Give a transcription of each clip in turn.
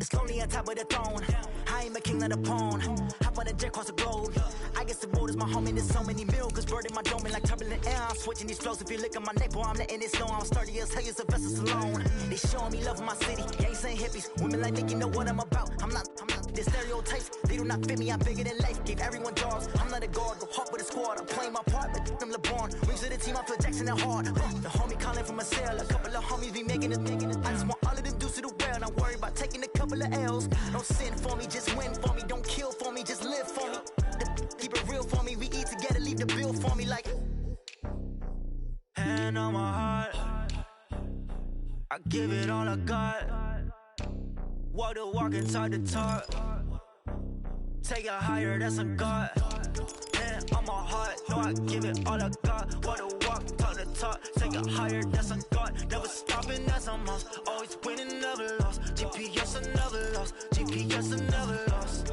Slowly on top of the throne. I ain't a king, not a pawn. Hop on a jet across the globe. I guess the world is my home and there's so many miracles. Bird in my dome and like turbulent air. I'm switching these flows. If you look at my neck, boy, I'm letting it slow. I'm sturdy as hell as a vessel alone. They showing me love in my city. Gangs ain't hippies. Women like Nick, you know what I'm about. I'm not. The stereotypes, they do not fit me. I'm bigger than life. Gave everyone jobs. I'm not a guard. Go hard with a squad. I'm playing my part, but I'm LeBron. Rings to the team. I feel Jackson and hard. The homie calling from a cell. A couple of homies be making it. I just want all of them dudes to do well. Not worry about taking a couple of L's. Don't sin for me, just win for me. Don't kill for me, just live for me. Keep it real for me. We eat together, leave the bill for me like. Hand on my heart, I give it all I got. Walk the walk inside the talk. Take it higher, that's a God. Hand on my heart, no, I give it all I got. Walk the walk, talk the talk. Take it higher, that's a God. Never stopping, that's a must. Always winning, never lost. GPS, I never lost. GPS, I never lost.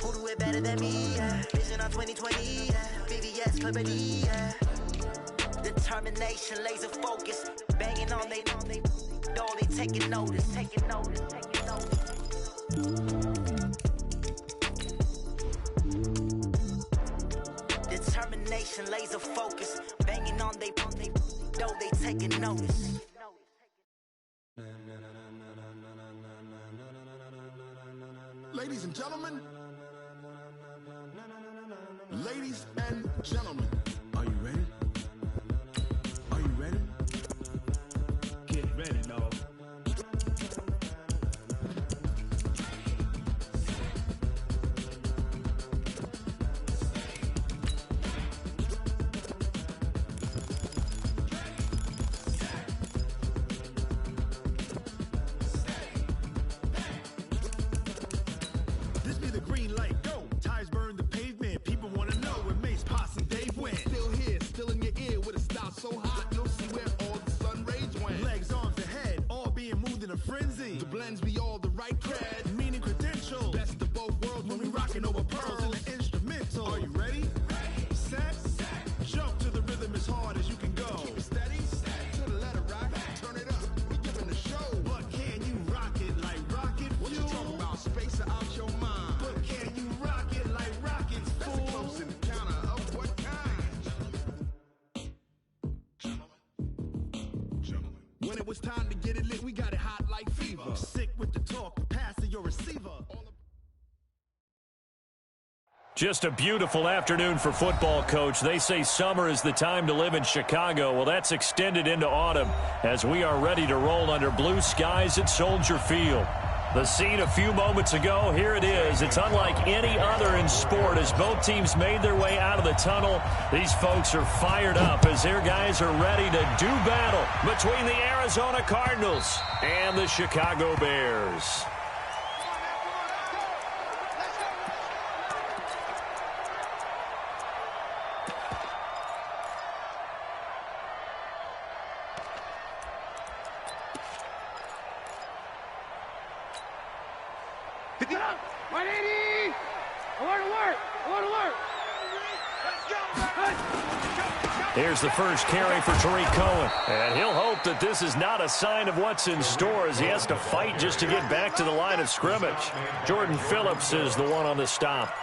Who do it better than me? Yeah. Vision on 2020. Yeah. BVS, Clarity. Yeah. Determination, laser focus. Banging on they know they taking notice. Taking notice. Taking notice. Determination, laser focus. Banging on they know they taking notice. Ladies and gentlemen, ladies and gentlemen, are you ready? Are you ready? Get ready, dog. This be the green light, go. Tires burn the pavement. People want to know where Mace, Posse, and Dave went. Still here, still in your ear with a style so hot, you'll see where all the sun rays went. Legs, arms, and head, all being moved in a frenzy. The blends be all the right cred, meaning credentials. Best of both worlds when we rocking over pearls in the instrumental. Are you ready? Set, jump to the rhythm as hard as you can go. Keep it steady, to the letter rock, turn it up, we giving the show. But can you rock it like rocket fuel? What you talking about, space out your mind? But can you rock it like rockets, fool? That's a close encounter of what kind? Gentlemen. When it was time to get it lit, we got it hot like fever. Sick with the talk, pass to your receiver. Just a beautiful afternoon for football, Coach. They say summer is the time to live in Chicago. Well, that's extended into autumn as we are ready to roll under blue skies at Soldier Field. The scene a few moments ago, here it is. It's unlike any other in sport as both teams made their way out of the tunnel. These folks are fired up as their guys are ready to do battle between the Arizona Cardinals and the Chicago Bears. Pick it up! 180! I want to work! I want to work! Here's the first carry for Tariq Cohen. And he'll hope that this is not a sign of what's in store as he has to fight just to get back to the line of scrimmage. Jordan Phillips is the one on the stop.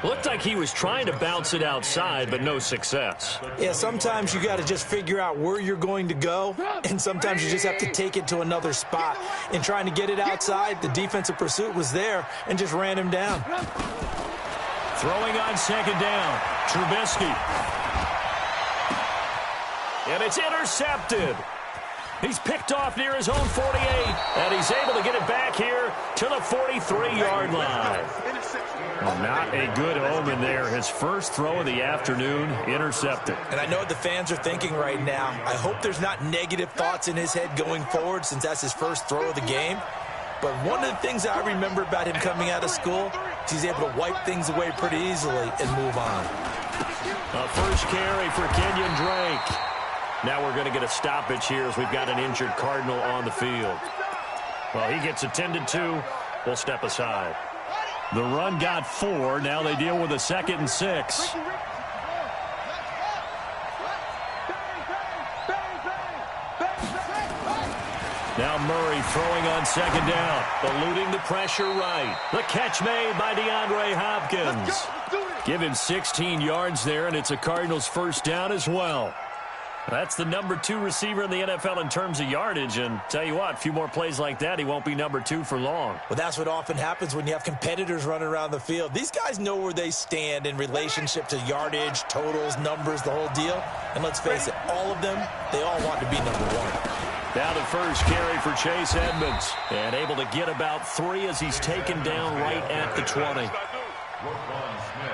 Looked like he was trying to bounce it outside, but no success. Yeah, sometimes you got to just figure out where you're going to go, and sometimes you just have to take it to another spot. In trying to get it outside, the defensive pursuit was there and just ran him down. Throwing on second down, Trubisky. And it's intercepted. He's picked off near his own 48, and he's able to get it back here to the 43-yard line. Well, not a good omen there. His first throw of the afternoon, intercepted. And I know what the fans are thinking right now. I hope there's not negative thoughts in his head going forward since that's his first throw of the game. But one of the things I remember about him coming out of school is he's able to wipe things away pretty easily and move on. A first carry for Kenyon Drake. Now we're going to get a stoppage here as we've got an injured Cardinal on the field. Well, he gets attended to. We'll step aside. The run got 4. Now they deal with a 2nd and 6. Now Murray throwing on second down. Eluding the pressure right. The catch made by DeAndre Hopkins. Give him 16 yards there, and it's a Cardinals first down as well. That's the number 2 receiver in the NFL in terms of yardage, and tell you what, a few more plays like that, he won't be number 2 for long. Well, that's what often happens when you have competitors running around the field. These guys know where they stand in relationship to yardage, totals, numbers, the whole deal. And let's face it, all of them, they all want to be number 1. Now the first carry for Chase Edmonds, and able to get about 3 as he's taken down right at the 20.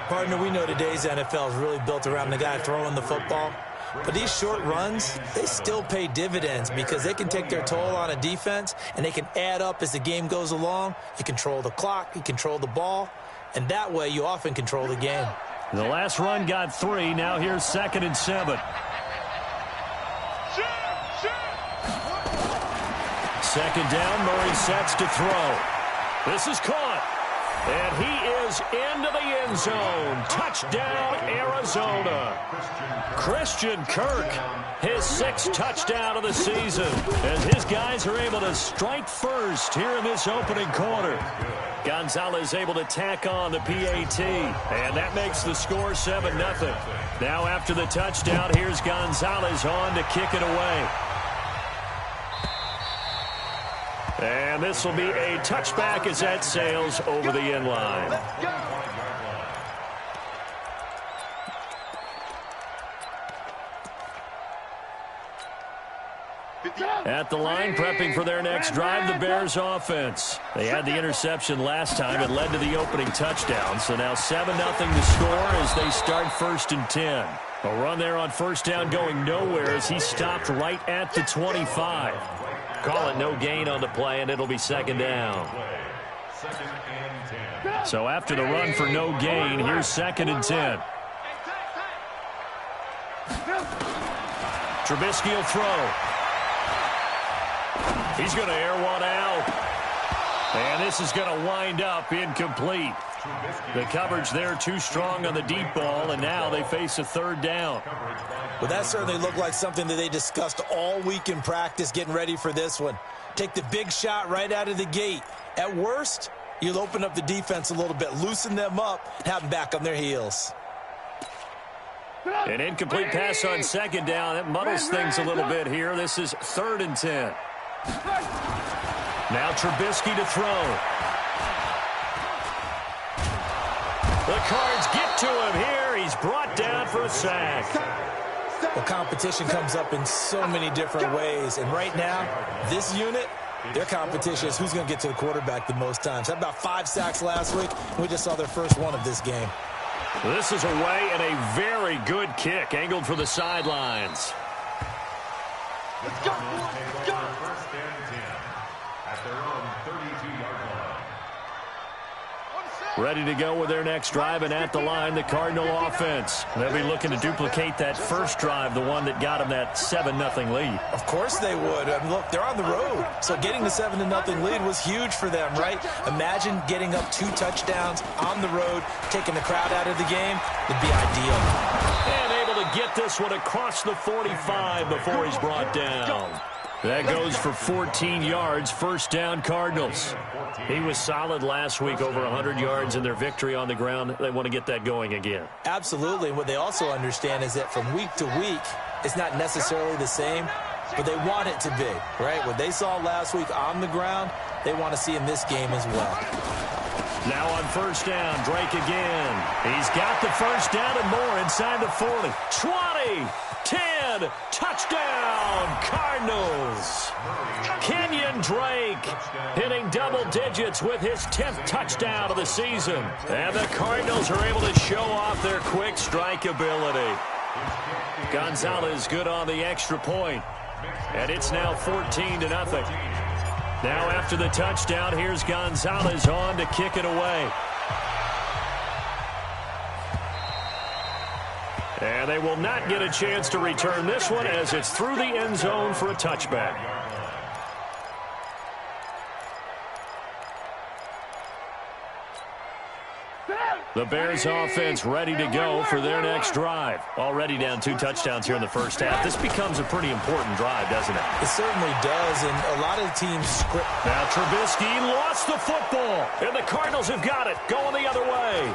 Partner, we know today's NFL is really built around the guy throwing the football. But these short runs, they still pay dividends because they can take their toll on a defense, and they can add up as the game goes along. You control the clock, you control the ball, and that way you often control the game. The last run got 3. Now here's 2nd and 7. Second down, Murray sets to throw. This is caught. And he is into the end zone. Touchdown, Arizona. Christian Kirk, his 6th touchdown of the season, as his guys are able to strike first here in this opening quarter. Gonzalez able to tack on the PAT, and that makes the score 7-0. Now after the touchdown, here's Gonzalez on to kick it away. And this will be a touchback as that sails over the end line. At the line, prepping for their next drive, the Bears offense. They had the interception last time. It led to the opening touchdown. So now 7-0 to score as they start 1st and 10. A run there on first down going nowhere as he stopped right at the 25. Call it no gain on the play, and it'll be 2nd down. So after the run for no gain, here's 2nd and 10. Trubisky will throw. He's going to air one out. And this is going to wind up incomplete. The coverage there too strong on the deep ball, and now they face a 3rd down. Well, that certainly looked like something that they discussed all week in practice, getting ready for this one. Take the big shot right out of the gate. At worst, you'll open up the defense a little bit, loosen them up, and have them back on their heels. An incomplete pass on 2nd down. That muddles things a little bit here. This is 3rd and 10. Now Trubisky to throw. The Cards get to him here. He's brought down for a sack. Well, competition comes up in so many different ways. And right now, this unit, their competition is who's going to get to the quarterback the most times. Had about 5 sacks last week, and we just saw their first one of this game. This is away and a very good kick, angled for the sidelines. Let's go. Let's go. 1st and 10 at their own 32-yard line. Ready to go with their next drive, and at the line, the Cardinal offense. They'll be looking to duplicate that first drive, the one that got them that 7-0 lead. Of course they would. I mean, look, they're on the road, so getting the 7-0 lead was huge for them, right? Imagine getting up 2 touchdowns on the road, taking the crowd out of the game. It'd be ideal. And able to get this one across the 45 before he's brought down. That goes for 14 yards, 1st down Cardinals. He was solid last week, over 100 yards in their victory on the ground. They want to get that going again. Absolutely. And what they also understand is that from week to week, it's not necessarily the same, but they want it to be, right? What they saw last week on the ground, they want to see in this game as well. Now on 1st down, Drake again. He's got the 1st down and more inside the 40. 20, 10, touchdown, Cardinals. Kenyon Drake hitting double digits with his 10th touchdown of the season. And the Cardinals are able to show off their quick strike ability. Gonzalez good on the extra point. And it's now 14-0. Now after the touchdown, here's Gonzalez on to kick it away. And they will not get a chance to return this one as it's through the end zone for a touchback. The Bears offense ready to go for their next drive. Already down 2 touchdowns here in the first half. This becomes a pretty important drive, doesn't it? It certainly does, and a lot of teams script. Now Trubisky lost the football, and the Cardinals have got it, going the other way.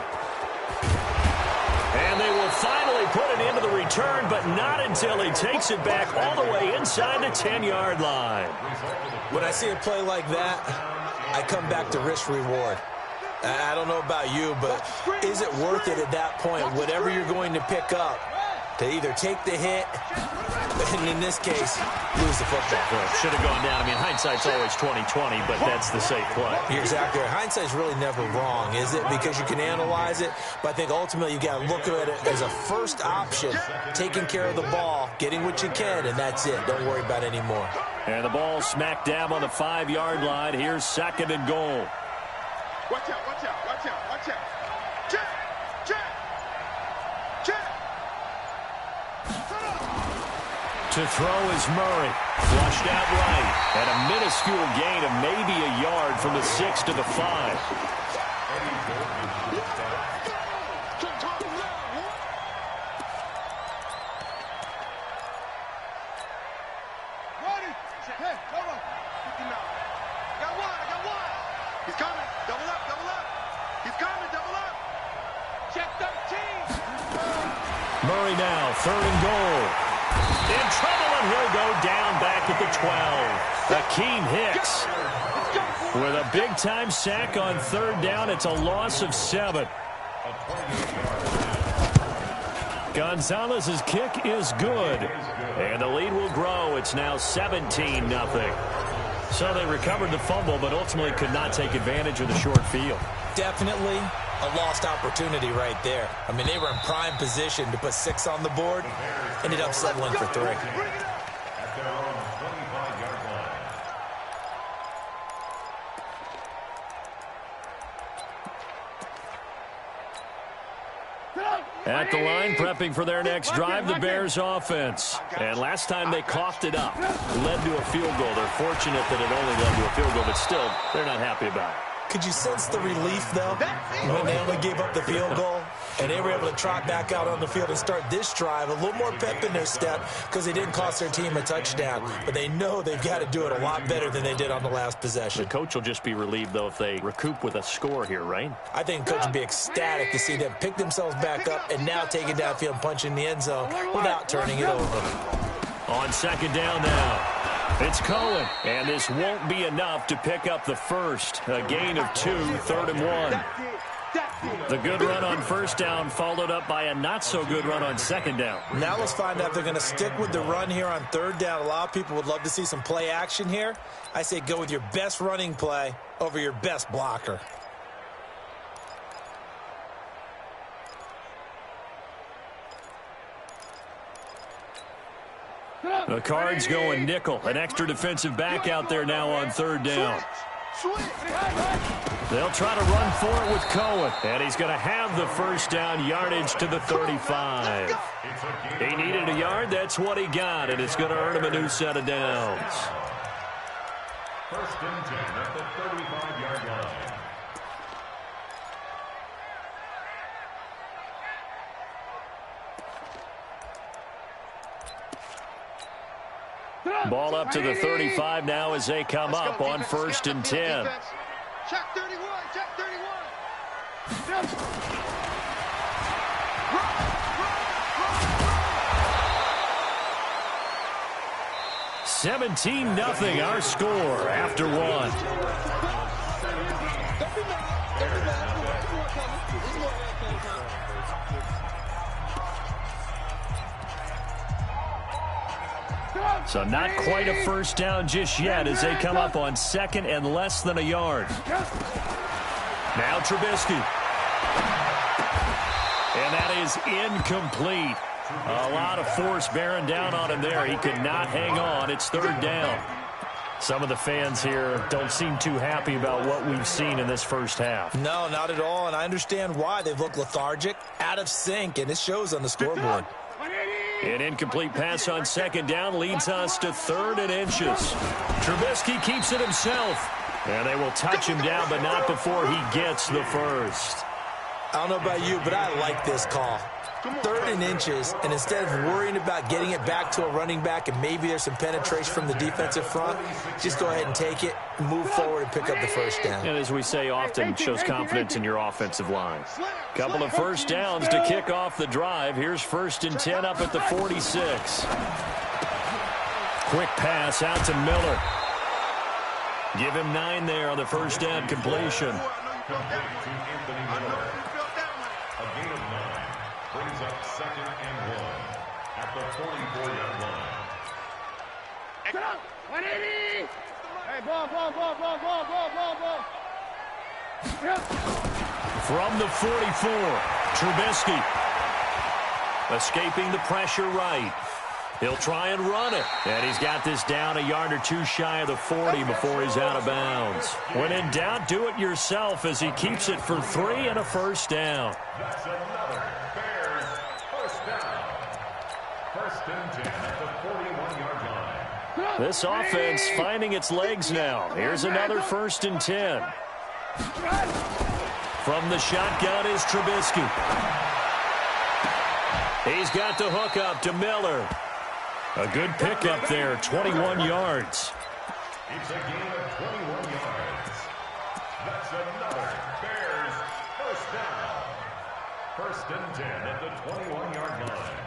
And they will finally put it into the return, but not until he takes it back all the way inside the 10-yard line. When I see a play like that, I come back to risk-reward. I don't know about you, but is it worth it at that point, whatever you're going to pick up, to either take the hit, and in this case, lose the football? Well, should have gone down. I mean, hindsight's always 20/20, but that's the safe play. You're exactly right. Hindsight's really never wrong, is it? Because you can analyze it, but I think ultimately you got to look at it as a first option, taking care of the ball, getting what you can, and that's it. Don't worry about it anymore. And the ball smack dab on the 5-yard line. Here's 2nd and goal. Watch out, watch out, watch out, watch out. Check, check, check. To throw is Murray. Flushed out right. And a minuscule gain of maybe a yard from the 6 to the 5. Murray now, 3rd and goal. In trouble, and he'll go down back at the 12. Akeem Hicks with a big-time sack on 3rd down. It's a loss of 7. Gonzalez's kick is good, and the lead will grow. It's now 17-0. So they recovered the fumble, but ultimately could not take advantage of the short field. Definitely a lost opportunity right there. I mean, they were in prime position to put 6 on the board. Ended up settling for 3. At the line, prepping for their next drive, the Bears offense. And last time they coughed it up, led to a field goal. They're fortunate that it only led to a field goal, but still, they're not happy about it. Could you sense the relief, though, when they only gave up the field goal? And they were able to trot back out on the field and start this drive. A little more pep in their step because they didn't cost their team a touchdown. But they know they've got to do it a lot better than they did on the last possession. The coach will just be relieved, though, if they recoup with a score here, right? I think the coach would be ecstatic to see them pick themselves back up and now take it downfield and punch in the end zone without turning it over. On 2nd down now, it's Cohen, and this won't be enough to pick up the first. A gain of 2, 3rd and 1. The good run on 1st down followed up by a not-so-good run on 2nd down. Now let's find out if they're going to stick with the run here on 3rd down. A lot of people would love to see some play action here. I say go with your best running play over your best blocker. The Cards going nickel. An extra defensive back out there now on 3rd down. They'll try to run for it with Cohen. And he's going to have the 1st down, yardage to the 35. He needed a yard. That's what he got. And it's going to earn him a new set of downs. 1st and 10 at the 35-yard line. Ball up to the 35 now as they come up on 1st and 10. Check 31, check 31. 17-0 our score after 1. So not quite a 1st down just yet as they come up on 2nd and less than a yard. Now Trubisky. And that is incomplete. A lot of force bearing down on him there. He could not hang on. It's 3rd down. Some of the fans here don't seem too happy about what we've seen in this first half. No, not at all, and I understand why. They've looked lethargic, out of sync, and it shows on the scoreboard. An incomplete pass on 2nd down leads us to 3rd and inches. Trubisky keeps it himself. And they will touch him down, but not before he gets the first. I don't know about you, but I like this call. 3rd and inches, and instead of worrying about getting it back to a running back and maybe there's some penetration from the defensive front, just go ahead and take it, move forward, and pick up the first down. And as we say often, shows confidence in your offensive line. Couple of first downs to kick off the drive. Here's 1st and 10 up at the 46. Quick pass out to Miller. Give him 9 there on the first down completion. Brings up 2nd and 1 at the 44-yard line. 180! Hey, ball. From the 44, Trubisky. Escaping the pressure right. He'll try and run it. And he's got this down a yard or 2 shy of the 40 before he's out of bounds. When in doubt, do it yourself as he keeps it for 3 and a first down. That's another Bears first down. 1st and 10 at the 41-yard line. This offense finding its legs now. Here's another 1st and 10. From the shotgun is Trubisky. He's got the hook up to Miller. A good pickup there, 21 yards. It's a gain of 21 yards. That's another Bears first down. 1st and 10 at the 21-yard line.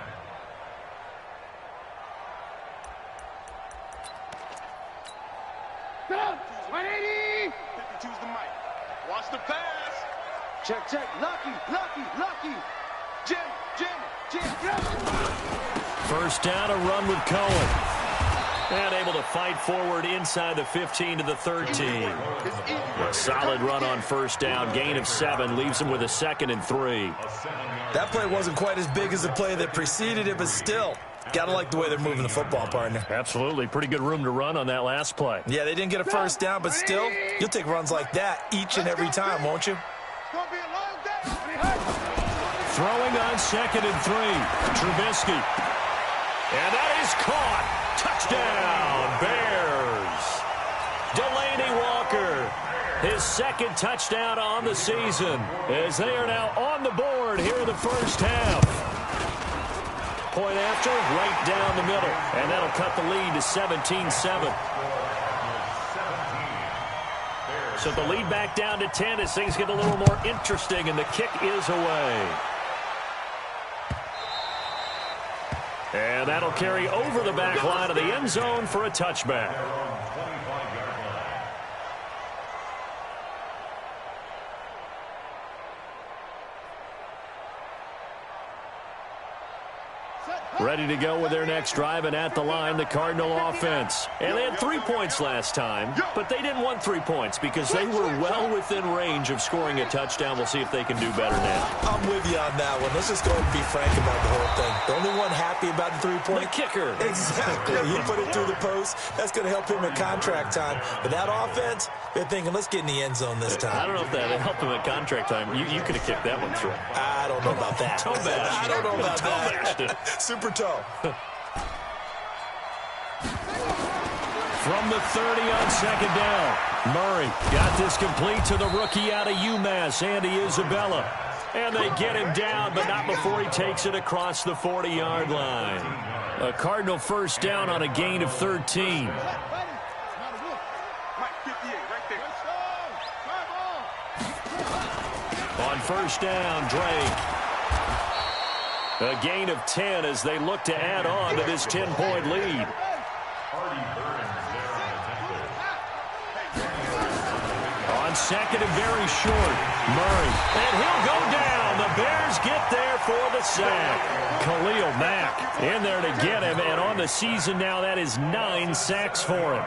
Go! 180! 52's the mic. Watch the pass. Check. Lucky. Jim. First down, a run with Cohen. And able to fight forward inside the 15 to the 13. A solid run on first down. Gain of 7 leaves him with a 2nd and 3. That play wasn't quite as big as the play that preceded it, but still, gotta like the way they're moving the football, partner. Absolutely. Pretty good room to run on that last play. Yeah, they didn't get a first down, but still, you'll take runs like that each and every time, won't you? It's going to be a long day. Throwing on 2nd and 3. Trubisky. And that is caught. Touchdown, Bears. Delaney Walker. His 2nd touchdown on the season as they are now on the board here in the first half. Point after, right down the middle. And that'll cut the lead to 17-7. So the lead back down to 10 as things get a little more interesting, and the kick is away. And that'll carry over the back line of the end zone for a touchback. Ready to go with their next drive, and at the line, the Cardinal offense. And they had 3 points last time, but they didn't want 3 points because they were well within range of scoring a touchdown. We'll see if they can do better now. I'm with you on that one. Let's just go ahead and be frank about the whole thing. The only one happy about the 3-point? The kicker. Exactly. He put it through the post. That's going to help him in contract time. But that offense, they're thinking, let's get in the end zone this time. I don't know if that helped him at contract time. You could have kicked that one through. I don't know about that. Toe bashed. I don't know about Toe that. bashed it. Super toe. From the 30 on 2nd down. Murray got this complete to the rookie out of UMass, Andy Isabella. And they get him down, but not before he takes it across the 40-yard line. A Cardinal first down on a gain of 13. On first down, Drake. A gain of 10 as they look to add on to this 10-point lead. On 2nd and very short, Murray. And he'll go down. The Bears get there for the sack. Khalil Mack in there to get him. And on the season now, that is 9 sacks for him.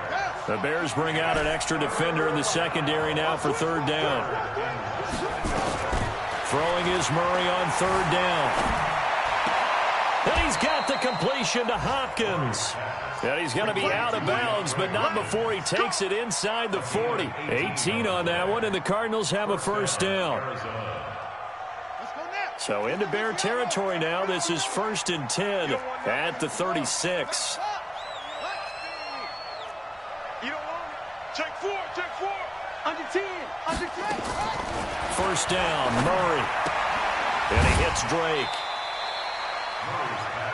The Bears bring out an extra defender in the secondary now for 3rd down. Throwing is Murray on 3rd down. And he's got the completion to Hopkins. And he's going to be out of bounds, but not before he takes it inside the 40. 18 on that one, and the Cardinals have a first down. So into Bear territory now. This is 1st and 10 at the 36. Check 4. Under 10. First down, Murray. And he hits Drake.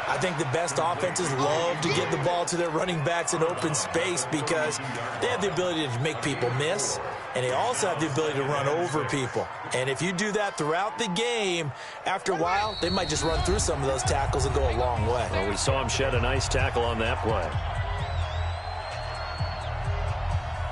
I think the best offenses love to give the ball to their running backs in open space because they have the ability to make people miss, and they also have the ability to run over people. And if you do that throughout the game, after a while, they might just run through some of those tackles and go a long way. Well, we saw him shed a nice tackle on that play.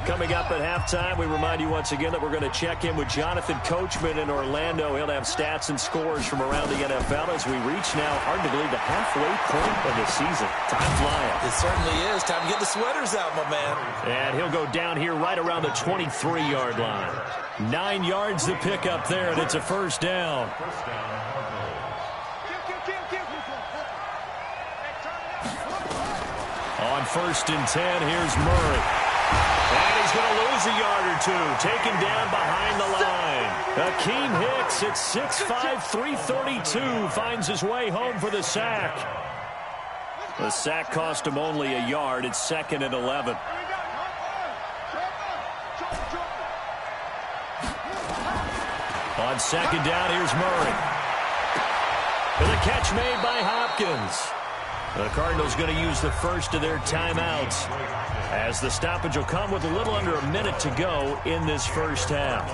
Coming up at halftime, we remind you once again that we're going to check in with Jonathan Coachman in Orlando. He'll have stats and scores from around the NFL as we reach now, hard to believe, the halfway point of the season. Time flying. It certainly is. Time to get the sweaters out, my man. And he'll go down here right around the 23-yard line. 9 yards to pick up there, and it's a first down. On 1st and 10, here's Murray. And he's going to lose a yard or two, taken down behind the line. Akeem Hicks at 6'5", 332, finds his way home for the sack. The sack cost him only a yard. It's 2nd and 11. On 2nd down, here's Murray. And the catch made by Hopkins. The Cardinals going to use the first of their timeouts, as the stoppage will come with a little under a minute to go in this first half.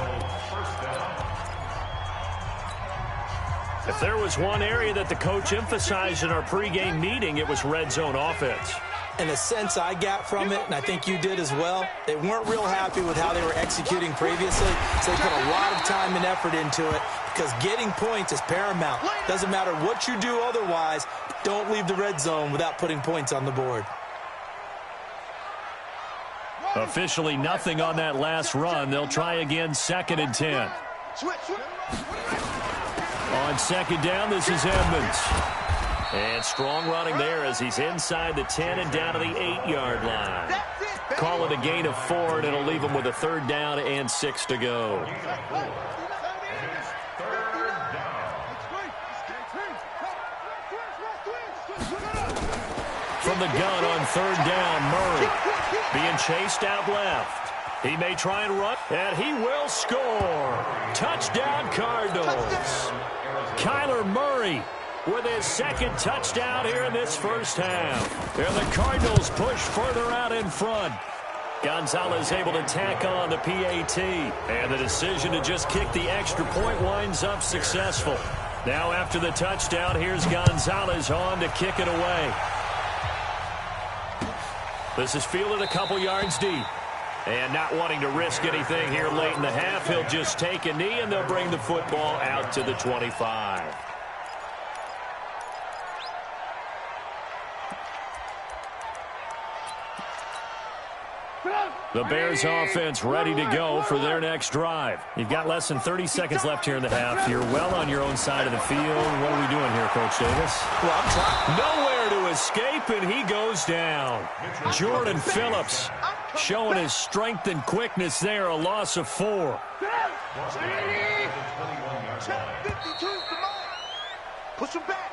If there was one area that the coach emphasized in our pregame meeting, it was red zone offense. And the sense I got from it, and I think you did as well, they weren't real happy with how they were executing previously, so they put a lot of time and effort into it because getting points is paramount. Doesn't matter what you do otherwise, don't leave the red zone without putting points on the board. Officially nothing on that last run. They'll try again, 2nd and 10. On 2nd down, this is Edmonds. And strong running there as he's inside the 10 and down to the 8-yard line. Call it a gain of 4, and it'll leave him with a 3rd down and 6 to go. From the gun on 3rd down, Murray being chased out left. He may try and run, and he will score. Touchdown, Cardinals. Kyler Murray with his 2nd touchdown here in this first half. And the Cardinals push further out in front. Gonzalez able to tack on the PAT. And the decision to just kick the extra point winds up successful. Now after the touchdown, here's Gonzalez on to kick it away. This is fielded a couple yards deep. And not wanting to risk anything here late in the half, he'll just take a knee, and they'll bring the football out to the 25. The Bears offense ready to go for their next drive. You've got less than 30 seconds left here in the half. You're well on your own side of the field. What are we doing here, Coach Davis? Well, I'm trying. Nowhere to escape, and he goes down. Jordan Phillips showing his strength and quickness there, a loss of 4.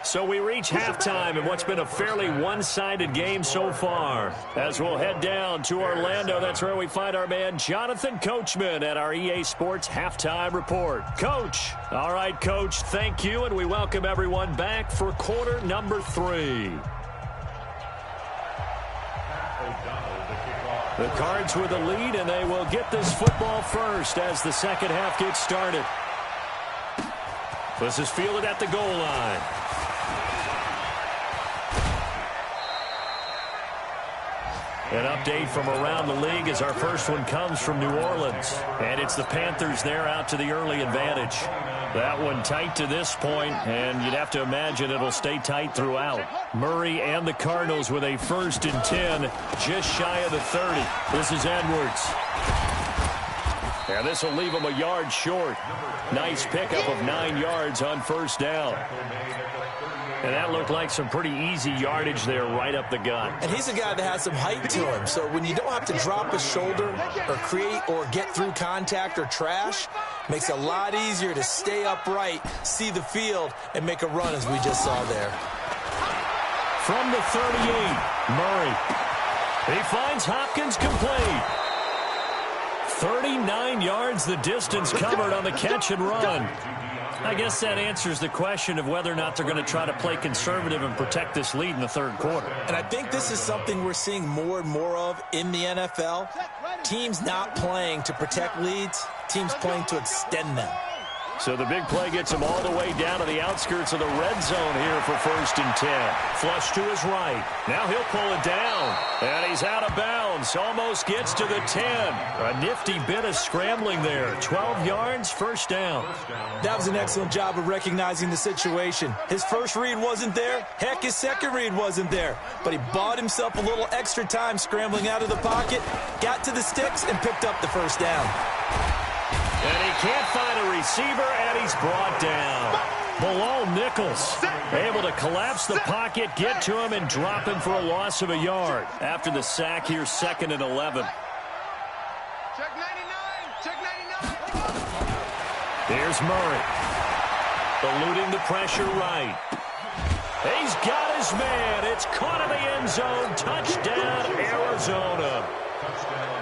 So we reach halftime in what's been a fairly one-sided game so far. As we'll head down to Orlando, that's where we find our man Jonathan Coachman at our EA Sports Halftime Report. Coach. All right, Coach, thank you, and we welcome everyone back for quarter number 3. The Cards with the lead, and they will get this football first as the second half gets started. This is fielded at the goal line. An update from around the league as our first one comes from New Orleans. And it's the Panthers there out to the early advantage. That one tight to this point, and you'd have to imagine it'll stay tight throughout. Murray and the Cardinals with a 1st and 10, just shy of the 30. This is Edwards. And this will leave him a yard short. Nice pickup of 9 yards on 1st down. And that looked like some pretty easy yardage there right up the gut. And he's a guy that has some height to him. So when you don't have to drop his shoulder or create or get through contact or trash, makes it a lot easier to stay upright, see the field, and make a run as we just saw there. From the 38, Murray. He finds Hopkins complete. 39 yards the distance covered on the catch and run. I guess that answers the question of whether or not they're going to try to play conservative and protect this lead in the third quarter. And I think this is something we're seeing more and more of in the NFL. Teams not playing to protect leads, teams playing to extend them. So the big play gets him all the way down to the outskirts of the red zone here for 1st and 10. Flush to his right. Now he'll pull it down. And he's out of bounds. Almost gets to the 10. A nifty bit of scrambling there. 12 yards, 1st down. That was an excellent job of recognizing the situation. His first read wasn't there. Heck, his second read wasn't there. But he bought himself a little extra time scrambling out of the pocket, got to the sticks, and picked up the 1st down. And he can't find a receiver, and he's brought down. Below Nichols, able to collapse the pocket, get to him, and drop him for a loss of a yard. After the sack, here's 2nd and 11. Check 99. Check 99. Here's Murray. Eluding the pressure right. He's got his man. It's caught in the end zone. Touchdown, Arizona.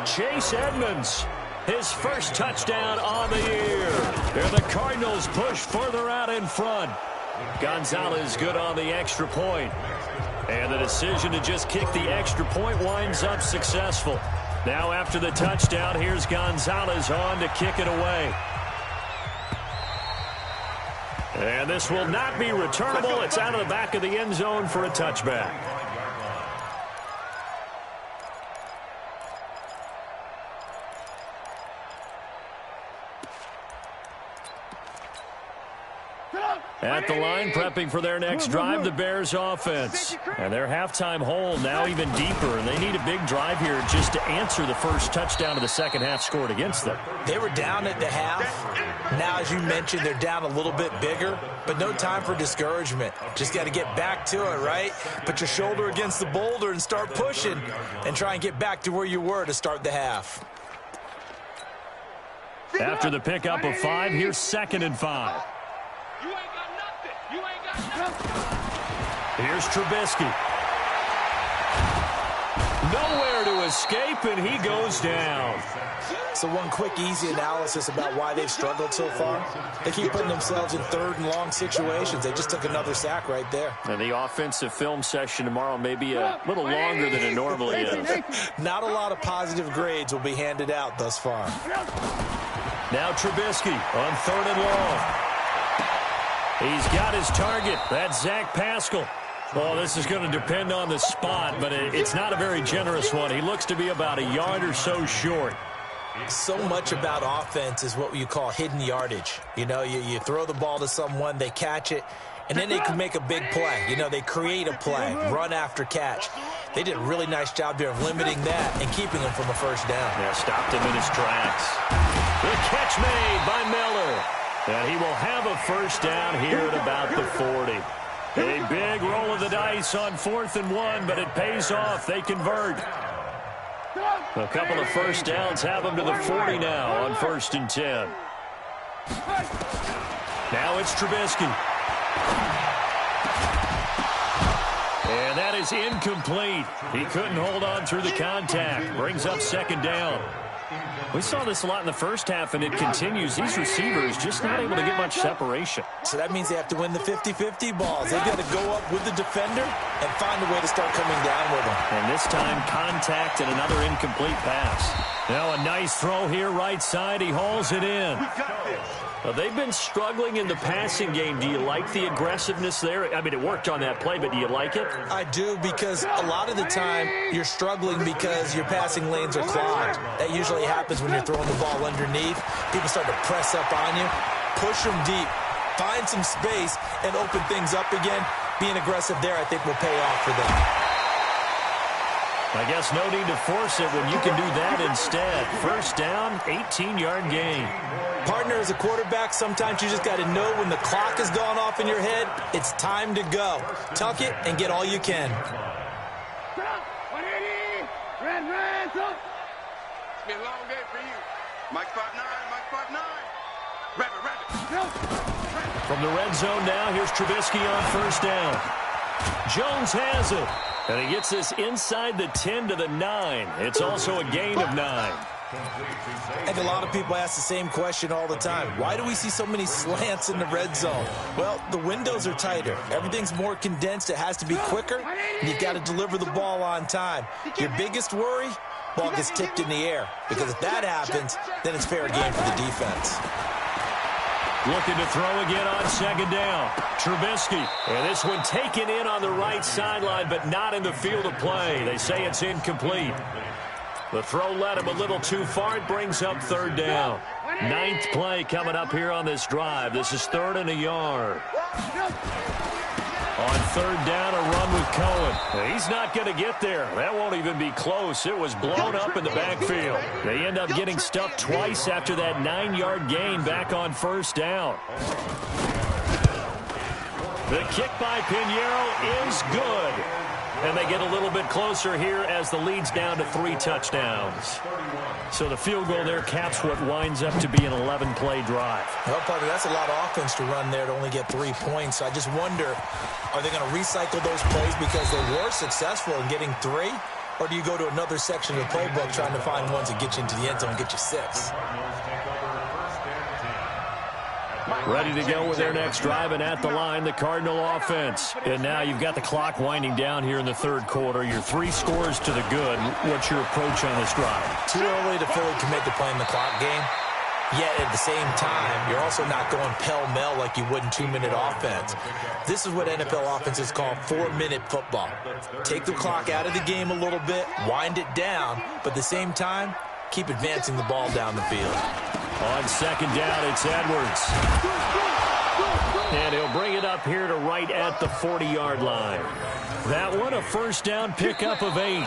Chase Edmonds. His first touchdown on the year. And the Cardinals push further out in front. Gonzalez good on the extra point. And the decision to just kick the extra point winds up successful. Now after the touchdown, here's Gonzalez on to kick it away. And this will not be returnable. It's out of the back of the end zone for a touchback. At the line, prepping for their next drive, the Bears offense. And their halftime hole now even deeper, and they need a big drive here just to answer the first touchdown of the second half scored against them. They were down at the half. Now, as you mentioned, they're down a little bit bigger, but no time for discouragement. Just got to get back to it, right? Put your shoulder against the boulder and start pushing and try and get back to where you were to start the half. After the pickup of 5, here's 2nd and 5. You ain't got nothing. You ain't got nothing. Here's Trubisky. Nowhere to escape, and he goes down. So one quick, easy analysis about why they've struggled so far. They keep putting themselves in 3rd and long situations. They just took another sack right there. And the offensive film session tomorrow may be a little longer than it normally is. Not a lot of positive grades will be handed out thus far. Now Trubisky on 3rd and long. He's got his target. That's Zach Pascal. Oh, this is going to depend on the spot, but it's not a very generous one. He looks to be about a yard or so short. So much about offense is what you call hidden yardage. You know, you throw the ball to someone, they catch it, and then they can make a big play. You know, they create a play, run after catch. They did a really nice job here of limiting that and keeping him from a 1st down. Yeah, stopped him in his tracks. The catch made by Miller. And he will have a 1st down here at about the 40. A big roll of the dice on 4th and 1, but it pays off. They convert. A couple of 1st downs have them to the 40 now on 1st and 10. Now it's Trubisky. And that is incomplete. He couldn't hold on through the contact. Brings up 2nd down. We saw this a lot in the first half, and it continues. These receivers just not able to get much separation. So that means they have to win the 50-50 balls. They've got to go up with the defender and find a way to start coming down with them. And this time, contact and another incomplete pass. Now a nice throw here, right side. He hauls it in. Well, they've been struggling in the passing game. Do you like the aggressiveness there? I mean, it worked on that play, but do you like it? I do, because a lot of the time you're struggling because your passing lanes are clogged. That usually happens when you're throwing the ball underneath. People start to press up on you. Push them deep. Find some space and open things up again. Being aggressive there, I think, will pay off for them. I guess no need to force it when you can do that instead. 1st down, 18-yard gain. Partner, as a quarterback, sometimes you just got to know when the clock has gone off in your head, it's time to go. Tuck it and get all you can. 180. Red, up. It's been a long day for you. Mike 5'9", Mike 5'9". Rabbit. From the red zone now, here's Trubisky on 1st down. Jones has it. And he gets this inside the 10 to the 9. It's also a gain of 9. I think a lot of people ask the same question all the time. Why do we see so many slants in the red zone? Well, the windows are tighter. Everything's more condensed. It has to be quicker, and you've got to deliver the ball on time. Your biggest worry? Ball gets tipped in the air, because if that happens, then it's fair game for the defense. Looking to throw again on second down. Trubisky. And this one taken in on the right sideline, but not in the field of play. They say it's incomplete. The throw led him a little too far. It brings up third down. 9th play coming up here on this drive. This is 3rd and a yard. On 3rd down, a run with Cohen. He's not going to get there. That won't even be close. It was blown up in the backfield. They end up getting stuffed twice after that 9-yard gain back on 1st down. The kick by Pinheiro is good. And they get a little bit closer here as the lead's down to 3 touchdowns. So the field goal there caps what winds up to be an 11-play drive. Well, partner, that's a lot of offense to run there to only get 3 points. I just wonder, are they going to recycle those plays because they were successful in getting 3? Or do you go to another section of the playbook trying to find ones that get you into the end zone and get you 6? Ready to go with their next drive, and at the line, the Cardinal offense. And now you've got the clock winding down here in the 3rd quarter. Your 3 scores to the good. What's your approach on this drive? Too early to fully commit to playing the clock game. Yet at the same time, you're also not going pell-mell like you would in 2-minute offense. This is what NFL offenses call 4-minute football. Take the clock out of the game a little bit, wind it down, but at the same time, keep advancing the ball down the field. On 2nd down, it's Edwards. And he'll bring it up here to right at the 40-yard line. That one, a 1st down pickup of 8.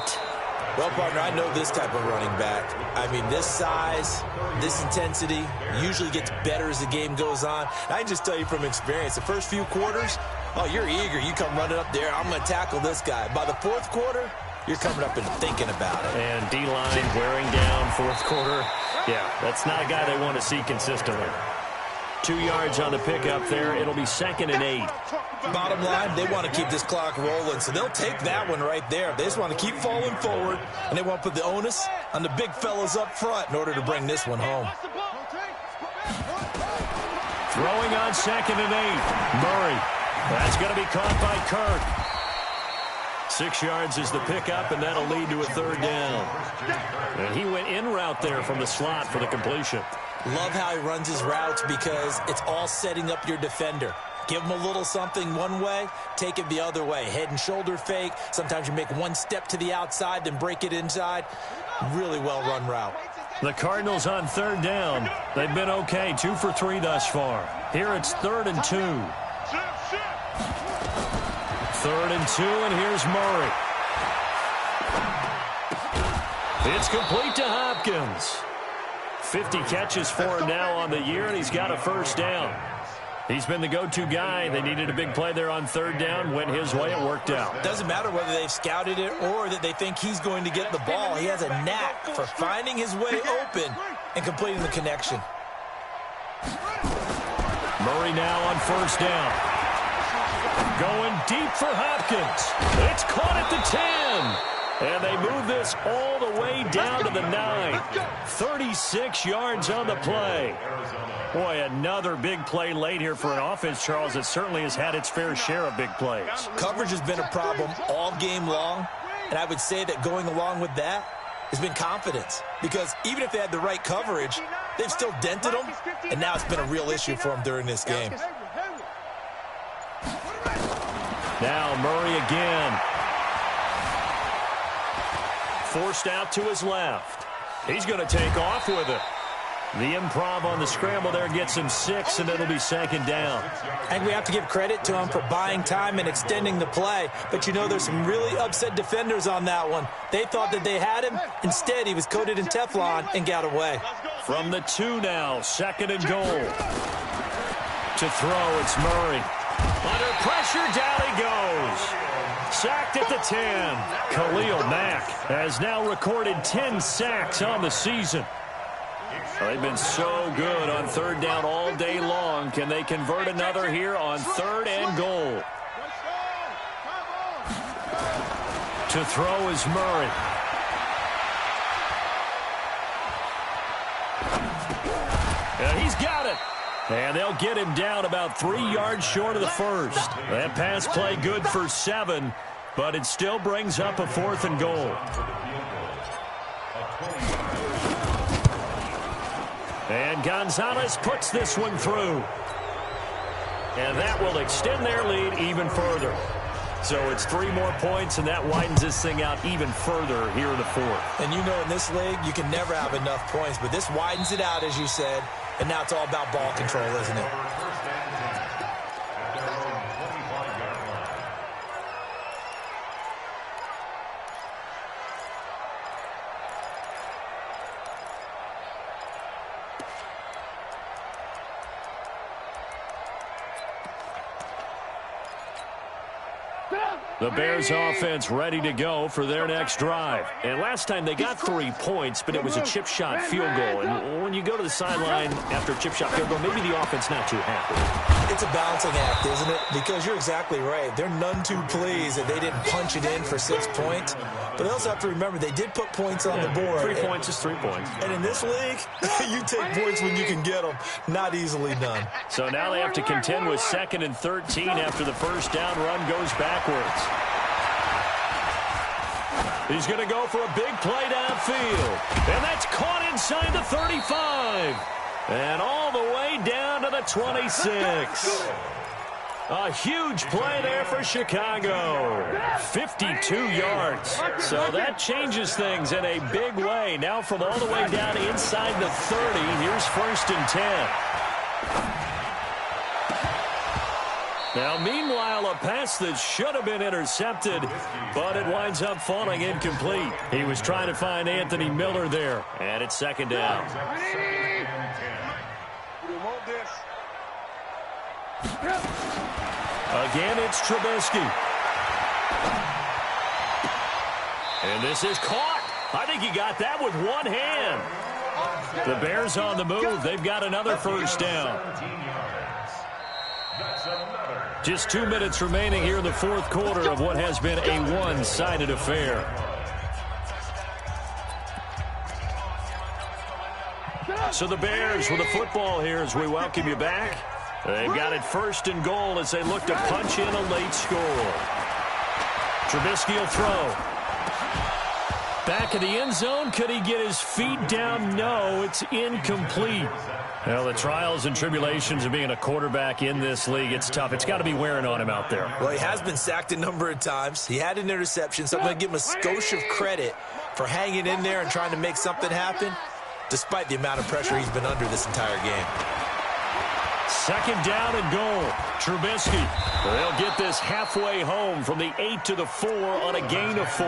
Well, partner, I know this type of running back. I mean, this size, this intensity usually gets better as the game goes on. I can just tell you from experience, the first few quarters, oh, you're eager. You come running up there, I'm going to tackle this guy. By the 4th quarter, you're coming up and thinking about it. And D-line wearing down 4th quarter. Yeah, that's not a guy they want to see consistently. 2 yards on the pickup there. It'll be 2nd and 8. Bottom line, they want to keep this clock rolling, so they'll take that one right there. They just want to keep falling forward, and they want to put the onus on the big fellas up front in order to bring this one home. Throwing on 2nd and 8. Murray. That's going to be caught by Kirk. 6 yards is the pickup, and that'll lead to a 3rd down. And he went in route there from the slot for the completion. Love how he runs his routes because it's all setting up your defender. Give him a little something one way, take it the other way. Head and shoulder fake. Sometimes you make one step to the outside, then break it inside. Really well-run route. The Cardinals on 3rd down. They've been okay, 2 for 3 thus far. Here it's 3rd and 2. 3rd and 2, and here's Murray. It's complete to Hopkins. 50 catches for him now on the year, and he's got a 1st down. He's been the go-to guy. They needed a big play there on 3rd down. Went his way. It worked out. Doesn't matter whether they've scouted it or that they think he's going to get the ball. He has a knack for finding his way open and completing the connection. Murray now on 1st down. Going deep for Hopkins. It's caught at the 10. And they move this all the way down to the 9. 36 yards on the play. Boy, another big play late here for an offense, Charles, that certainly has had its fair share of big plays. Coverage has been a problem all game long, and I would say that going along with that has been confidence. Because even if they had the right coverage, they've still dented them, and now it's been a real issue for them during this game. Now Murray again. Forced out to his left. He's going to take off with it. The improv on the scramble there gets him 6, and it'll be 2nd down. I think we have to give credit to him for buying time and extending the play. But you know there's some really upset defenders on that one. They thought that they had him. Instead, he was coated in Teflon and got away. From the 2 now, 2nd and goal. To throw, it's Murray. Under pressure, down he goes. Sacked at the 10. Khalil Mack has now recorded 10 sacks on the season. They've been so good on 3rd down all day long. Can they convert another here on 3rd and goal? To throw is Murray. He's got it. And they'll get him down about 3 yards short of the first. That pass play good for 7, but it still brings up a 4th and goal. And Gonzalez puts this one through. And that will extend their lead even further. So it's 3 more points, and that widens this thing out even further here in the 4th. And you know in this league, you can never have enough points, but this widens it out, as you said, and now it's all about ball control, isn't it? The Bears offense ready to go for their next drive. And last time they got 3 points, but it was a chip shot field goal. And when you go to the sideline after a chip shot field goal, maybe the offense not too happy. It's a balancing act, isn't it? Because you're exactly right. They're none too pleased that they didn't punch it in for 6 points. But they also have to remember they did put points on the board. 3 points is 3 points. And in this league, you take points when you can get them. Not easily done. So now they have to contend with 2nd and 13 after the first down run goes backwards. He's going to go for a big play downfield. And that's caught inside the 35. And all the way down to the 26. A huge play there for Chicago. 52 yards. So that changes things in a big way. Now from all the way down inside the 30, here's 1st and 10. Now, meanwhile, a pass that should have been intercepted, but it winds up falling incomplete. He was trying to find Anthony Miller there, and it's 2nd down. Again, it's Trubisky. And this is caught. I think he got that with one hand. The Bears on the move. They've got another first down. Just 2 minutes remaining here in the 4th quarter of what has been a one-sided affair. So the Bears with the football here as we welcome you back. They've got it 1st and goal as they look to punch in a late score. Trubisky will throw. Back of the end zone. Could he get his feet down? No, it's incomplete. Well, the trials and tribulations of being a quarterback in this league, it's tough. It's got to be wearing on him out there. Well, he has been sacked a number of times. He had an interception, so I'm going to give him a skosh of credit for hanging in there and trying to make something happen, despite the amount of pressure he's been under this entire game. 2nd down and goal. Trubisky. They'll get this halfway home from the 8 to the 4 on a gain of 4.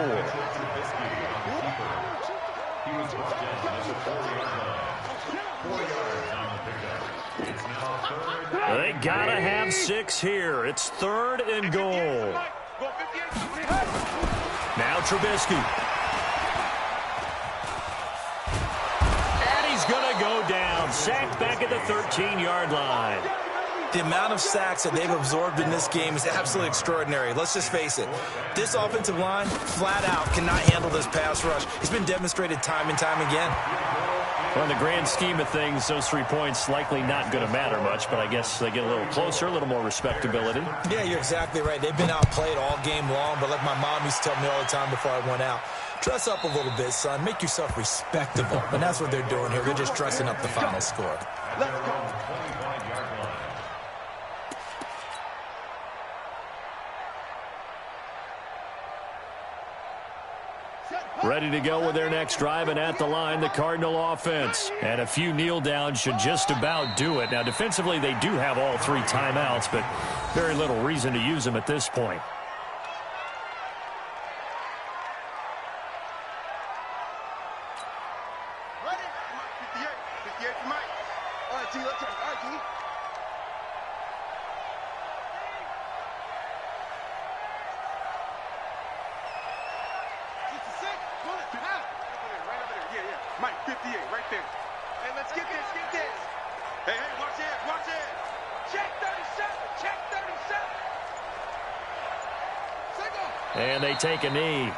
They gotta have 6 here. It's 3rd and goal. Now Trubisky. And he's gonna go down. Sacked back at the 13-yard line. The amount of sacks that they've absorbed in this game is absolutely extraordinary. Let's just face it. This offensive line, flat out, cannot handle this pass rush. It's been demonstrated time and time again. Well, in the grand scheme of things, those 3 points likely not going to matter much, but I guess they get a little closer, a little more respectability. Yeah, you're exactly right. They've been outplayed all game long, but like my mom used to tell me all the time before I went out, dress up a little bit, son. Make yourself respectable. And that's what they're doing here. They're just dressing up the final score. Let's go. Ready to go with their next drive, and at the line, the Cardinal offense. And a few kneel downs should just about do it. Now, defensively, they do have all 3 timeouts, but very little reason to use them at this point. Ready? 58 for Mike. All right, G, let's go. All right, G. Mike, 58, right there. Hey, let's get this, get this. Hey, watch it, watch it. Check 37, check 37. Single. And they take a knee.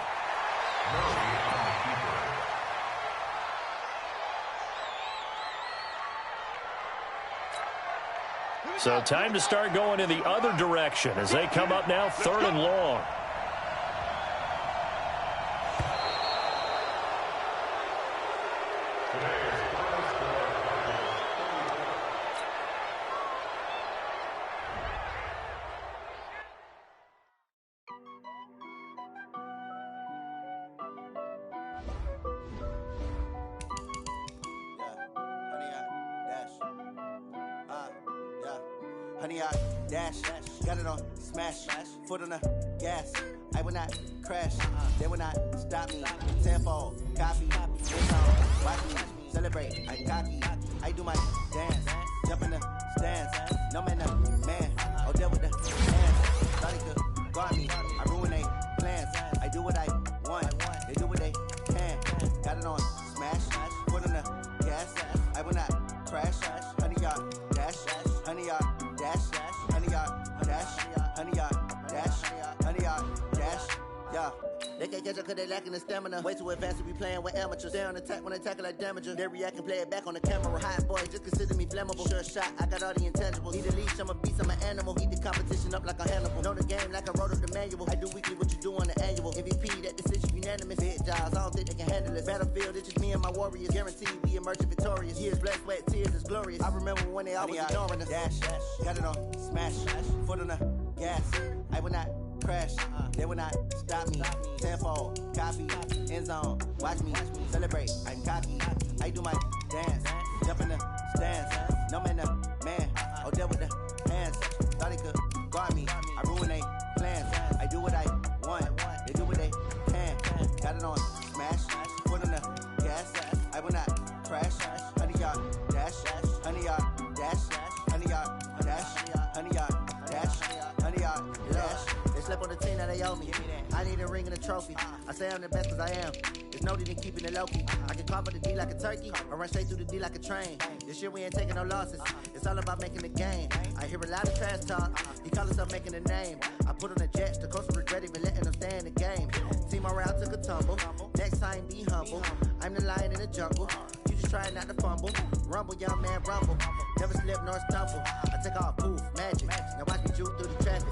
So time to start going in the other direction as they come up now 3rd and long. Honey, I dash, got it on smash, foot on the gas. I will not crash, they will not stop me. Tenfold, copy, watch me celebrate. I cocky, I do my dance, jump in the stands. No man, oh there with the hands. Thought he could guard me, I ruin they plans. I do what I want, they do what they can. Got it on smash, foot on the gas. I will not crash, honey, y'all dash, honey, y'all dash, honey, y'all dash, honey, y'all dash, honey, y'all dash, yeah. They can't catch up cause they lacking the stamina. Way too advanced to be playing with amateurs. Stay on attack when they tackle like damager. They react and play it back on the camera. Hot boy, just consider me flammable. Sure shot, I got all the intangibles. Need a leash, I'm a beast, I'm an animal. Eat the competition up like a Hannibal. Know the game like I wrote up the manual. I do weekly what you do on the annual. MVP, that decision unanimous. Big jobs, I don't think they can handle it. Battlefield, it's just me and my warriors. Guaranteed we emerge victorious. Years, blood, sweat, tears, is glorious. I remember when they always ignoring us. Dash, got it on smash, foot on the gas. I will not crash, they will not stop me. Tenfold, copy, end zone, watch me celebrate. I'm cocky, I do my dance, jump in the stands. No man, oh there with the hands. Thought he could guard me, I ruin they plans. I do what I want, they do what they can. Got it on smash, foot on the gas. I will not crash, honey y'all dash, honey y'all dash, honey y'all dash, honey y'all dash, honey y'all dash. Slept on the team that they owe me. I need a ring and a trophy. I say I'm the best cause I am. There's no need in keeping it low-key. I can cover the D like a turkey or run straight through the D like a train. This year we ain't taking no losses. It's all about making the game. I hear a lot of trash talk. He call himself making a name. I put on the Jets. The coach will regret even letting them stay in the game. Team morale took a tumble. Next time be humble. I'm the lion in the jungle. You just try not to fumble. Rumble, young man, rumble. Never slip nor stumble. I take off, poof, magic. Now watch me juke through the traffic.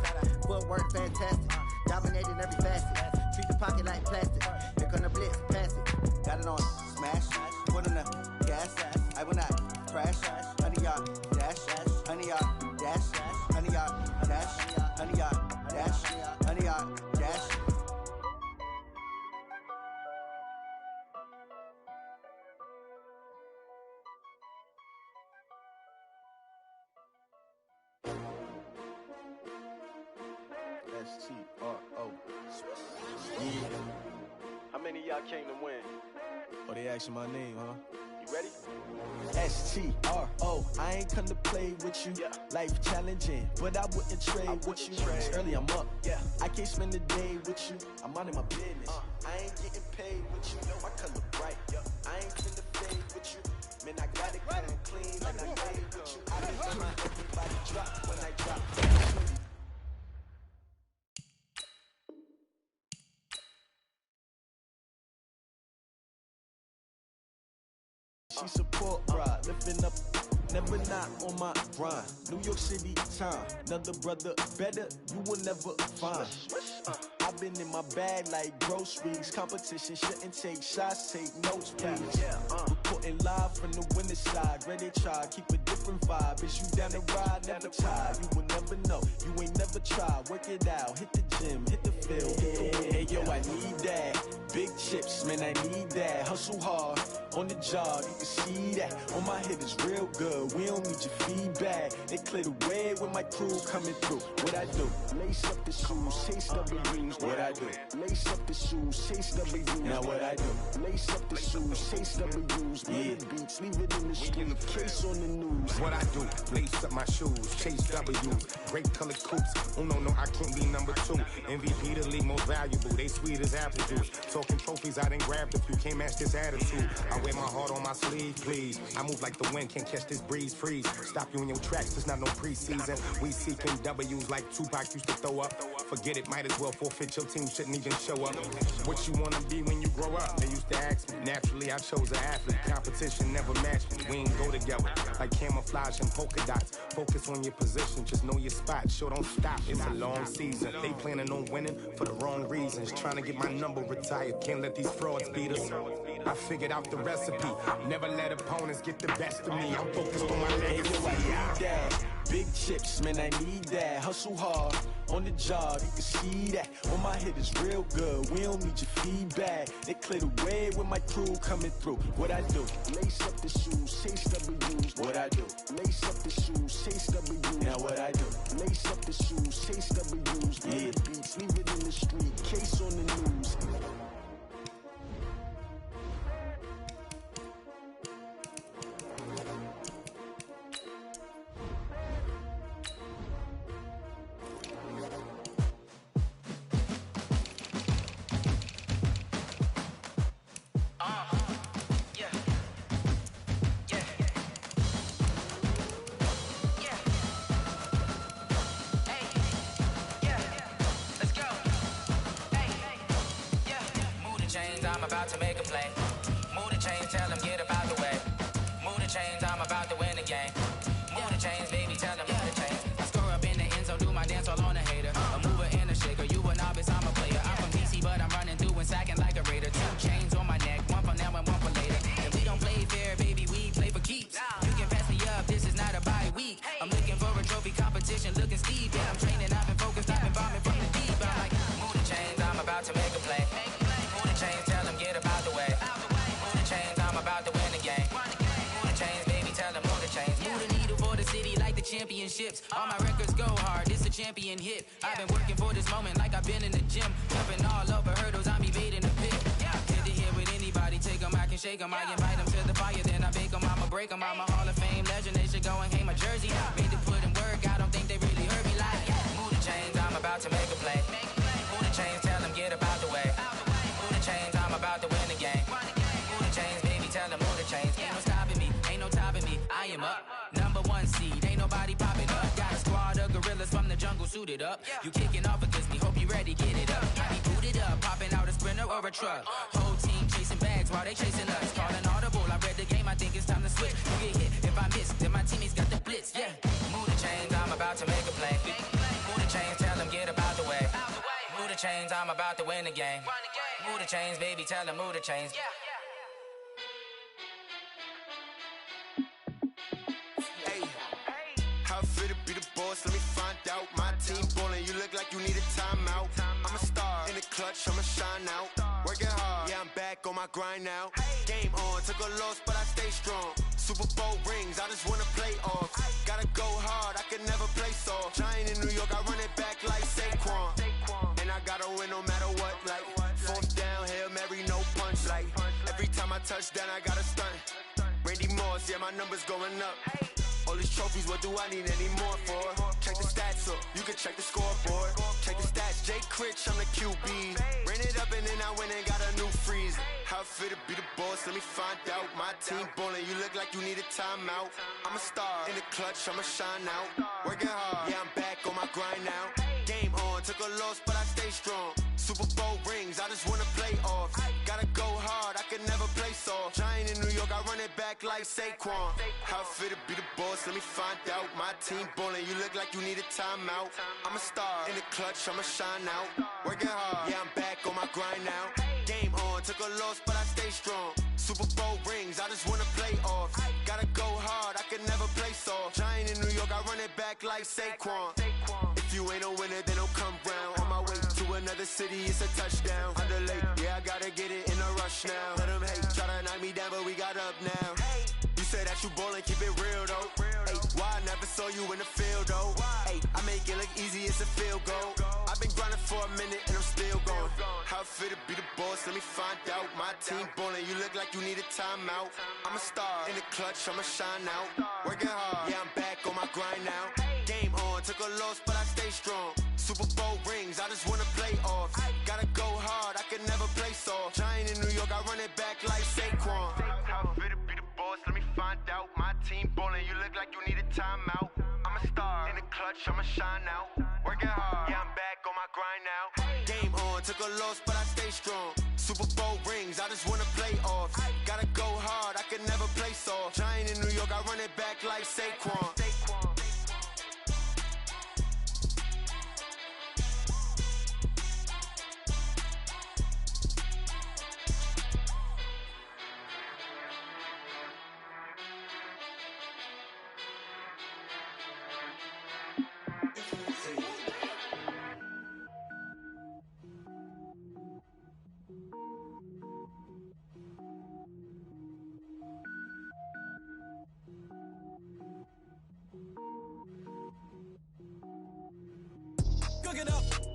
Footwork fantastic, dominating every facet. Treat the pocket like plastic. Here come the blitz, pass it. Got it on smash, foot on the gas. I will not crash. Honey y'all dash, honey y'all dash, honey y'all dash, honey y'all dash, honey y'all dash. S-T-R-O. How many of y'all came to win? Oh, they asking my name, huh? You ready? S-T-R-O. I ain't come to play with you. Yeah. Life challenging, but I wouldn't trade with you. It's early, I'm up. Yeah. I can't spend the day with you. I'm minding my business. I ain't getting paid with you. My color bright. I ain't finna fade with you. Man, I got it kind of clean and I made with you. I be letting everybody drop when I drop. She support ride, lifting up, never not on my grind. New York City time, another brother better, you will never find. I've been in my bag like groceries. Competition shouldn't take shots, take notes, please. Reporting live from the winning side, ready to try, keep a different vibe. Is you down the ride, never tired. You will never know, you ain't never tried. Work it out, hit the gym, hit the field, hit the wind. Hey yo, I need that. Big chips, man, I need that. Hustle hard, on the job, you can see that. On my head is real good, we don't need your feedback. They clear the way when my crew coming through. What I do? Lace up the shoes, chase W's. What I do? Lace up the shoes, chase W's. Now what I do? Lace up the shoes, chase W's. Yeah, beats, leave it in the street, case on the news. What I do? Lace up my shoes, chase W's. Great color coops. Oh no, I can't be number 2. MVP the league most valuable. They sweet as apple juice. Talking trophies, I didn't grab the few. Can't match this attitude. I wear my heart on my sleeve, please. I move like the wind, can't catch this breeze, freeze. Stop you in your tracks, there's not no preseason. We seeking W's like Tupac used to throw up. Forget it, might as well forfeit, your team shouldn't even show up. What you wanna be when you grow up? They used to ask me. Naturally, I chose an athlete. Competition never matched me. We ain't go together. Like camel camouflage and polka dots. Focus on your position, just know your spot. Sure, don't stop, it's a long season. They planning on winning for the wrong reasons. Trying to get my number retired, can't let these frauds beat us. I figured out the recipe, never let opponents get the best of me. I'm focused on my legacy. Big chips, man, I need that. Hustle hard on the job, you can see that. On my head is real good, we don't need your feedback. They clear the way with my crew coming through. What I do? Lace up the shoes, chase W's. What I do? Lace up the shoes, chase W's. Now what I do? Lace up the shoes, chase W's. Yeah, beats, leave it in the street, case on the news. I'm about to make a play. Move the chains, tell them get up out the way. Move the chains, I'm about to win the game. Move the chains, baby, tell them move the chains. I score up in the end zone, do my dance all on a hater. A mover and a shaker, you a novice, I'm a player. I'm from DC, but I'm running through and sacking like a raider. 2 chains on my neck, one for now and one for later. And we don't play fair, baby, we play for keeps. You can pass me up, this is not a bye week. I'm looking for a trophy competition, looking steep. Yeah, I'm training, I've been focused, I've been bombing from the deep. I'm like, move the chains, I'm about to make a play. Move the chains, tell them get up out the way. Move the chains, I'm about to win the game. Move the chains, baby, tell them move the chains. Move the needle for the city like the championships. All my records go hard, this a champion hit. I've been working for this moment like I've been in the gym. Jumping all over hurdles, I'm evading the pit. Get to here with anybody, take them, I can shake them. I invite them to the fire, then I bake them, I'ma break them. I'm a Hall of Fame legend, they should go and hang my jersey. Made to put in work, I don't think they really heard me like. Move the chains, I'm about to make a play. Move the chains, tell them get up out the way. Move the chains, I'm about to win the game. Move the chains, baby, tell them move the chains. Ain't no stopping me, ain't no topping me. I am up, #1 seed, ain't nobody popping up. Got a squad of gorillas from the jungle suited up. You kicking off against me, hope you ready, get it up. I be booted up, popping out a Sprinter or a truck. Whole team chasing bags while they chasing us. Calling audible, I read the game, I think it's time to switch. You get hit if I miss, then my teammates got the blitz, yeah. Move the chains, I'm about to make a play. Move the chains, tell them get up out the way. Move the chains, I'm about to win the game. Move the chains, baby, tell them move the chains. Hey, how fit to be the boss? Let me find out. My team ballin', you look like you need a timeout. I'm a star in the clutch, I'ma shine out. Working hard, yeah, I'm back on my grind now. Game on, took a loss, but I stay strong. Super Bowl rings, I just wanna play off. Gotta go hard, I can never play soft. Giant in New York, I run it back like Saquon. And I gotta win no matter what, like 4th down, Hail Mary, no punch. Like every time I touch down, I gotta stunt. Randy Moss, yeah, my numbers going up. All these trophies, what do I need any more for? Check the stats up, you can check the scoreboard. Check the stats, Jay Critch, I'm the QB. Ran it up and then I went and got a new freeze. How fit to be the boss, let me find out. My team ballin', you look like you need a timeout. I'm a star in the clutch, I'ma shine out. Working hard, yeah, I'm back on my grind now. Game on, took a loss, but I stay strong. Super Bowl rings, I just wanna play off. Gotta go hard, I can never play soft. Giant in New York, I run it back like Saquon. How fit to be the boss, let me find out. My team ballin', you look like you need a timeout. I'm a star in the clutch, I'ma shine out. Working hard, yeah, I'm back on my grind now. Game on, took a loss, but I stay strong. Super Bowl rings, I just wanna play off. Gotta go hard, I can never play soft. Giant in New York, I run it back like Saquon. If you ain't a winner, then don't come round. On my way to another city, it's a touchdown. Underlay, yeah, I gotta get it in a rush now. Let them hate, try to knock me down, but we got up now. You say that you ballin', keep it real though. Hey, why I never saw you in the field though? Hey, I make it look easy, it's a field goal. I've been grinding for a minute and I'm still going. How fit to be the boss, let me find out. My team ballin', you look like you need a timeout. I'm a star in the clutch, I'ma shine out. Working hard, yeah, I'm back on my grind now. Game on, took a loss, but I stay strong. Super Bowl rings, I just wanna play off. Gotta go hard, I can never play soft. Giant in New York, I run it back like Saquon. How fit to be the boss, let me find out. My team ballin', you look like you need a timeout. I'm a star in the clutch, I'ma shine out. Working hard, yeah, I'm back on my grind now. Game on, took a loss, but I stay strong. Super Bowl rings, I just wanna play off. Gotta go hard, I can never play soft. Giant in New York, I run it back like Saquon. Cook it up.